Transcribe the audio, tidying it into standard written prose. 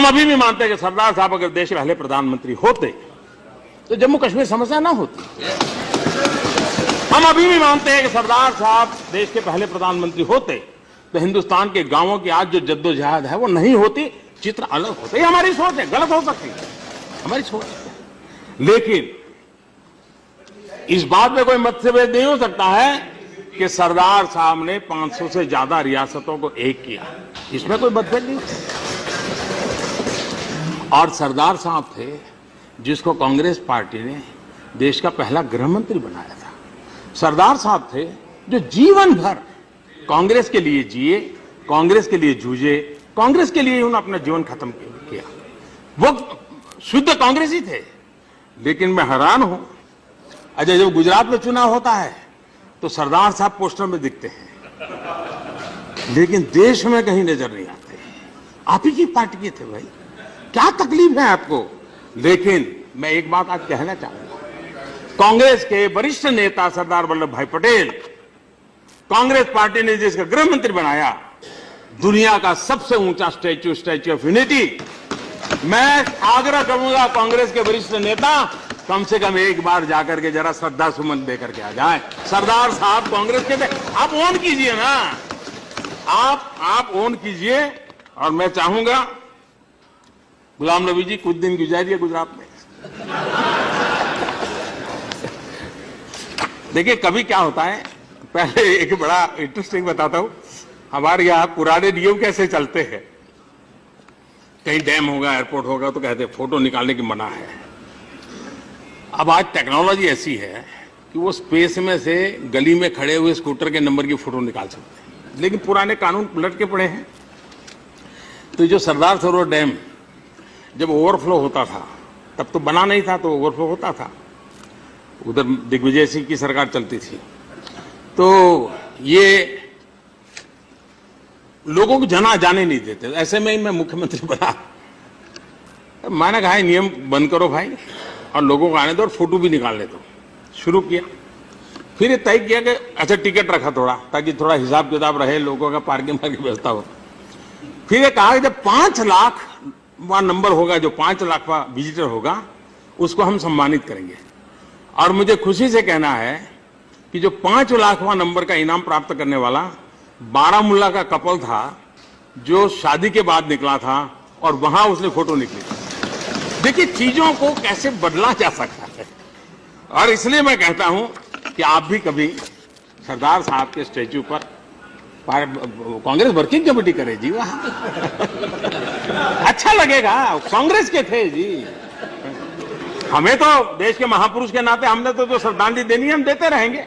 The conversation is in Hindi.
हम अभी भी मानते हैं कि सरदार साहब अगर देश के पहले प्रधानमंत्री होते तो जम्मू कश्मीर समस्या ना होती। हम अभी भी मानते हैं कि सरदार साहब देश के पहले प्रधानमंत्री होते तो हिंदुस्तान के गांवों की आज जो जद्दोजहद है वो नहीं होती, चित्र अलग होता। ये हमारी सोच है, गलत हो सकती है, हमारी सोच है। लेकिन इस बात में कोई मतभेद नहीं हो सकता है कि सरदार साहब ने 500 से ज्यादा रियासतों को एक किया, इसमें कोई मतभेद नहीं हो सकता। और सरदार साहब थे जिसको कांग्रेस पार्टी ने देश का पहला गृह मंत्री बनाया था। सरदार साहब थे जो जीवन भर कांग्रेस के लिए जिए, कांग्रेस के लिए जूझे, कांग्रेस के लिए उन्होंने अपना जीवन खत्म किया। वो शुद्ध कांग्रेसी थे। लेकिन मैं हैरान हूं, अच्छा जब गुजरात में चुनाव होता है तो सरदार साहब पोस्टर में दिखते हैं, लेकिन देश में कहीं नजर नहीं आते। आप ही की पार्टी के थे भाई, क्या तकलीफ है आपको? लेकिन मैं एक बात आज कहना चाहूंगा, कांग्रेस के वरिष्ठ नेता सरदार वल्लभ भाई पटेल, कांग्रेस पार्टी ने जिसका गृह मंत्री बनाया, दुनिया का सबसे ऊंचा स्टैच्यू ऑफ यूनिटी। मैं आग्रह करूंगा कांग्रेस के वरिष्ठ नेता कम से कम एक बार जाकर के जरा श्रद्धा सुमन देकर के आ जाए। सरदार साहब कांग्रेस के थे, आप ओन कीजिए ना, आप ओन कीजिए। और मैं चाहूंगा गुलाम नबी जी कुछ दिन गुजारिए गुजरात में। देखिए कभी क्या होता है, पहले एक बड़ा इंटरेस्टिंग बताता हूं। हमारे यहां पुराने नियम कैसे चलते हैं, कहीं डैम होगा, एयरपोर्ट होगा तो कहते हैं फोटो निकालने की मना है। अब आज टेक्नोलॉजी ऐसी है कि वो स्पेस में से गली में खड़े हुए स्कूटर के नंबर की फोटो निकाल सकते हैं, लेकिन पुराने कानून पलट के पड़े हैं। तो जो सरदार सरोवर डैम जब ओवरफ्लो होता था तब तो बना नहीं था, तो ओवरफ्लो होता था, उधर दिग्विजय सिंह की सरकार चलती थी, तो ये लोगों को जाने नहीं देते। ऐसे में ही मैं मुख्यमंत्री बना, मैंने कहा नियम बंद करो भाई और लोगों को आने दो और फोटो भी निकालने दो। शुरू किया, फिर ये तय किया कि अच्छा टिकट रखा थोड़ा, ताकि थोड़ा हिसाब किताब रहे, लोगों का पार्किंग की व्यवस्था हो। फिर ये कहा कि जब 5 लाख नंबर होगा, जो 5 लाख विजिटर होगा, उसको हम सम्मानित करेंगे। और मुझे खुशी से कहना है कि जो 5 लाखवां नंबर का इनाम प्राप्त करने वाला बारामूला का कपल था, जो शादी के बाद निकला था और वहां उसने फोटो निकली। देखिए चीजों को कैसे बदला जा सकता है। और इसलिए मैं कहता हूं कि आप भी कभी सरदार साहब के स्टैच्यू पर कांग्रेस वर्किंग कमेटी करे जी, वहां अच्छा लगेगा। कांग्रेस के थे जी, हमें तो देश के महापुरुष के नाते हमने तो जो श्रद्धांजलि देनी है हम देते रहेंगे।